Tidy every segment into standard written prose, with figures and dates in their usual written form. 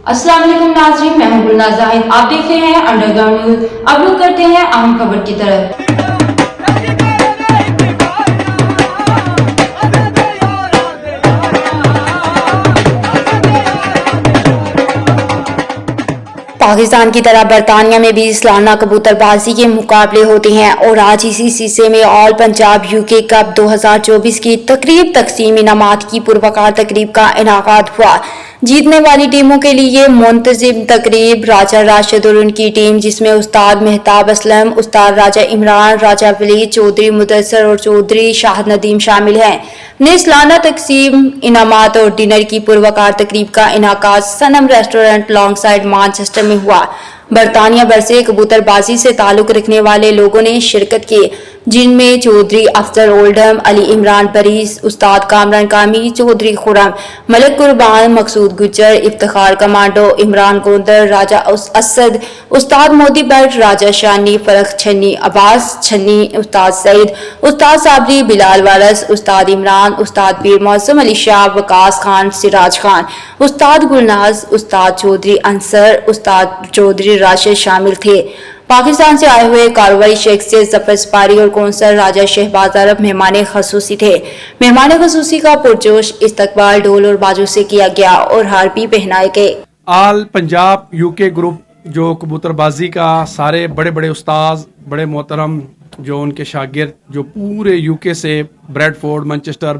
अस्सलाम वालेकुम नाज़रीन, मैं हूं गुलनाज़ ज़ाहिद। आप देख रहे हैं अंडरग्राउंड न्यूज। अब रुक करते हैं अहम खबर की तरफ। पाकिस्तान की तरह बरतानिया में भी सालाना कबूतरबाजी के मुकाबले होते हैं और आज इसी शीशे में ऑल पंजाब यूके कप 2024 की तकरीब तकसीम इनामात की पुरवकार तकरीब का इनाकाद हुआ। जीतने वाली टीमों के लिए मुंतजिम तकरीब राजा राशिद और उनकी टीम, जिसमें उस्ताद मेहताब असलम, उस्ताद राजा इमरान, राजा वली, चौधरी मुदस्सर और चौधरी शाह नदीम शामिल हैं। ने सालाना तकसीम इनामात और डिनर की पुरवकार तकरीब का इनाकाद सनम रेस्टोरेंट लॉन्ग साइड मैनचेस्टर में हुआ। बरतानिया भर से कबूतरबाजी से ताल्लुक रखने वाले लोगों ने शिरकत की, जिनमें चौधरी अफजल ओल्डम, अली इमरान परीस, उस्ताद कामरान कामी, चौधरी खुरम, मलिक कुर्बान, मकसूद गुज्जर, इफ्तिखार कमांडो, इमरान गोंदर, राजा असद, उस्ताद मोदी भट्ट, राजा शानी, फरख छन्नी, अब्बास छन्नी, उस्ताद सईद, उस्ताद साबरी, बिलाल वारस, उस्ताद इमरान, उस्ताद पीर मौसम अली शाह, वकास खान, सिराज खान, उस्ताद गुलनाज, उस्ताद चौधरी अंसर, उस्ताद चौधरी राशिद शामिल थे। पाकिस्तान से आए हुए कारोबारी शख्सियत जफर सपारी और कौंसल राजा शहबाज अरब मेहमान खसूसी थे। मेहमान खसूसी का पुरजोश इस्तकबाल ढोल और बाजों से किया गया और हार भी पहनाए गए। आल पंजाब यूके ग्रुप जो कबूतरबाजी का सारे बड़े बड़े उस्ताद, बड़े मोहतरम जो उनके शागिर्द जो पूरे यूके से ब्रैडफोर्ड, मैनचेस्टर,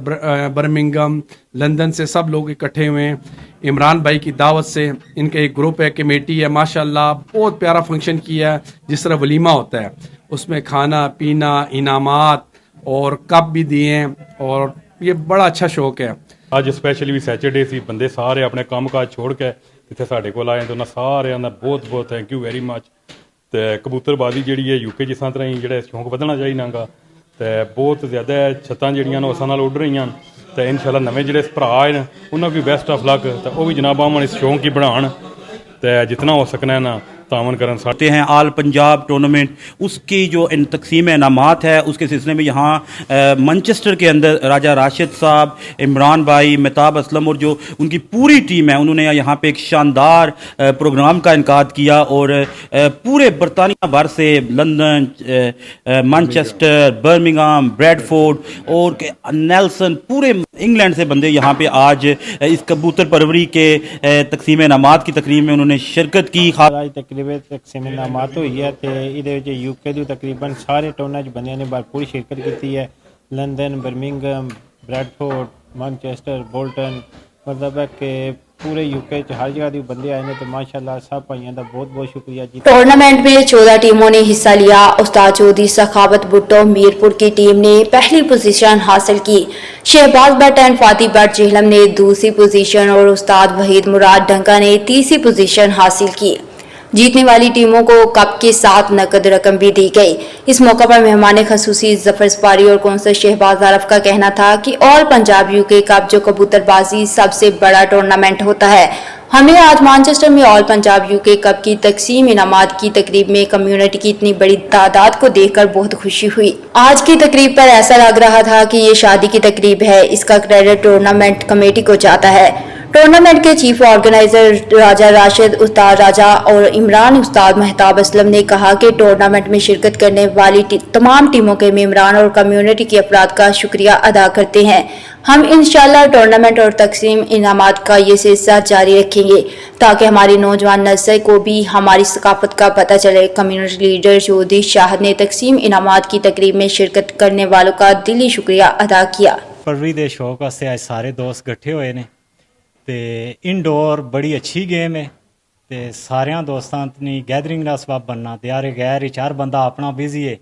बर्मिंघम, लंदन से सब लोग इकट्ठे हुए हैं। इमरान भाई की दावत से इनका एक ग्रुप है, कमेटी है, माशाल्लाह बहुत प्यारा फंक्शन किया है। जिस तरह वलीमा होता है उसमें खाना पीना, इनामात और कप भी दिए हैं और ये बड़ा अच्छा शौक है। ਅੱਜ ਸਪੈਸ਼ਲੀ ਵੀ ਸੈਚਰਡੇ ਸੀ, ਬੰਦੇ ਸਾਰੇ ਆਪਣੇ ਕੰਮਕਾਜ ਛੋੜ ਕੇ ਇੱਥੇ ਸਾਡੇ ਕੋਲ ਆਏ ਤੇ ਉਹਨਾਂ ਸਾਰਿਆਂ ਦਾ ਬਹੁਤ ਬਹੁਤ ਥੈਂਕ ਯੂ ਵੈਰੀ ਮੱਚ। ਤੇ ਕਬੂਤਰਬਾਜ਼ੀ ਜਿਹੜੀ ਹੈ ਯੂਕੇ ਜਿਸ ਤਰ੍ਹਾਂ ਹੀ ਜਿਹੜਾ ਸ਼ੌਂਕ ਵਧਣਾ ਚਾਹੀਦਾਗਾ ਤੇ ਬਹੁਤ ਜ਼ਿਆਦਾ ਛੱਤਾਂ ਜਿਹੜੀਆਂ ਨੇ ਉਸਾਂ ਨਾਲ ਉੱਡ ਰਹੀਆਂ ਤੇ ਇਨਸ਼ਾਅੱਲਾ ਨਵੇਂ ਜਿਹੜੇ ਭਰਾ ਆਏ ਨੇ ਉਹਨਾਂ ਨੂੰ ਵੀ ਬੈਸਟ ਆਫ ਲੱਕ ਤੇ ਉਹ ਵੀ ਜਨਾਬ ਆਮਨ ਇਸ शौक ही बढ़ान ਤੇ जितना हो सकना है ना तावन करन करते हैं। आल पंजाब टूर्नामेंट उसकी जो तकसीम इनामात है उसके सिलसिले में यहाँ मैनचेस्टर के अंदर राजा राशिद साहब, इमरान भाई, मेहताब असलम और जो उनकी पूरी टीम है उन्होंने यहाँ पे एक शानदार प्रोग्राम का इनकाद किया और पूरे बरतानिया भर से लंदन, मैनचेस्टर, बर्मिंघम, ब्रैडफोर्ड और नेल्सन, पूरे इंग्लैंड से बंदे यहाँ पे आज इस कबूतर परवरी के तकसीम इनामात की तकरीब में उन्होंने शिरकत की। तकसीम इनामात हुई है तो ये यूके की तकरीबन सारे टोना बंदे ने भरपूर शिरकत की है। London, Birmingham, Bradford, Manchester, Bolton, मतलब है कि पूरे यूके हर जगह के बंदे आए हैं तो माशाल्लाह सब भाइयों का बहुत बहुत शुक्रिया जी। टूर्नामेंट में 14 टीमों ने हिस्सा लिया। उस्ताद चौधरी सखावत भुट्टो मीरपुर की टीम ने पहली पोजीशन हासिल की। शहबाज भट्ट एंड फाती भट्ट जेहलम ने दूसरी पोजीशन और उस्ताद वहीद मुराद ढंका ने तीसरी पोजीशन हासिल की। जीतने वाली टीमों को कप के साथ नकद रकम भी दी गई। इस मौका पर मेहमान खसूसी जफर सपारी और कौंसल शहबाज अरब का कहना था कि ऑल पंजाब यूके कप जो कबूतरबाजी सबसे बड़ा टूर्नामेंट होता है, हमें आज मैनचेस्टर में ऑल पंजाब यूके कप की तकसीम इनामात की तकरीब में कम्युनिटी की इतनी बड़ी तादाद को देखकर बहुत खुशी हुई। आज की तकरीब पर ऐसा लग रहा था कि ये शादी की तकरीब है। इसका क्रेडिट टूर्नामेंट कमेटी को जाता है। टूर्नामेंट के चीफ ऑर्गेनाइजर राजा राशिद, उस्ताद राजा और इमरान उस्ताद मेहताब असलम ने कहा कि टूर्नामेंट में शिरकत करने वाली तमाम टीमों के मेंबरान और कम्युनिटी के अफराद का शुक्रिया अदा करते हैं। हम इंशाल्लाह टूर्नामेंट और तकसीम इनामात का ये सिलसिला जारी रखेंगे ताकि हमारी नौजवान नस्ल को भी हमारी सकाफत का पता चले। कम्युनिटी लीडर चौधरी शाह ने तकसीम इनामात की तकरीब में शिरकत करने वालों का दिली शुक्रिया अदा किया। परवरी दे शौक वास्ते आज सारे दोस्त इकट्ठे हुए ने ते इनडोर बड़ी अच्छी गेम है ते सारियां दोस्तां दी गैदरिंग का सबब बनना ते यार गैर चार बंदा अपना बिजी है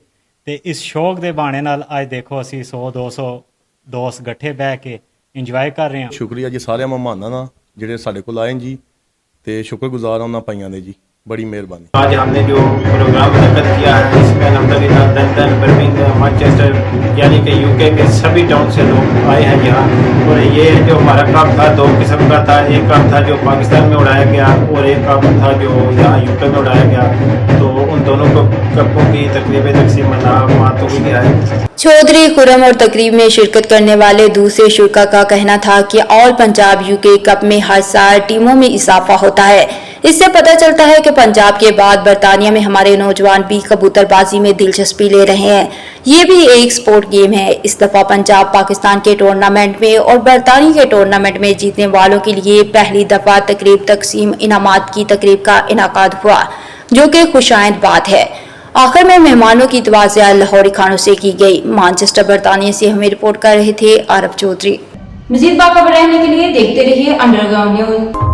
ते इस शौक दे बहाने नाल आज देखो असी 100-200 दोस्त इकट्ठे बह के इंजॉय कर रहे हैं। शुक्रिया जी सारे मेहमानां दा ਜਿਹੜੇ ਸਾਡੇ ਕੋਲ ਆਏ ਜੀ ਤੇ ਸ਼ੁਕਰਗੁਜ਼ਾਰ ਉਹਨਾਂ ਭਾਈਆਂ ਦੇ ਜੀ। बड़ी मेहरबानी। आज हमने जो प्रोग्राम मुनक्कद किया है इसमें अल्हम्दुलिल्लाह लंदन, बर्मिंघम, मैनचेस्टर यानी कि यूके के सभी टाउन से लोग आए हैं यहाँ। और ये जो हमारा कप था दो किस्म का था, एक कप था जो पाकिस्तान में उड़ाया गया और एक कप था जो यहाँ यूके में उड़ाया गया। तो उन दोनों कपों की तकरीब तकसीम तो हुई है। चौधरी खुरम और तकरीब में शिरकत करने वाले दूसरे शुरा का कहना था कि ऑल पंजाब यूके कप में हर साल टीमों में इजाफा होता है। इससे पता चलता है कि पंजाब के बाद बरतानिया में हमारे नौजवान भी कबूतरबाजी में दिलचस्पी ले रहे हैं। ये भी एक स्पोर्ट गेम है। इस दफा पंजाब पाकिस्तान के टूर्नामेंट में और बरतानिया के टूर्नामेंट में जीतने वालों के लिए पहली दफा तकरीब तकसीम इनामात की तकरीब का इनाकाद हुआ, जो कि खुशाइंद बात है। आखिर में मेहमानों की तवाज़िया लाहौरी खानों से की गई। मैनचेस्टर बरतानिया से हमें रिपोर्ट कर रहे थे आरफ चौधरी। मज़ीद बाखबर रहने के लिए देखते रहिए अंडरग्राउंड न्यूज।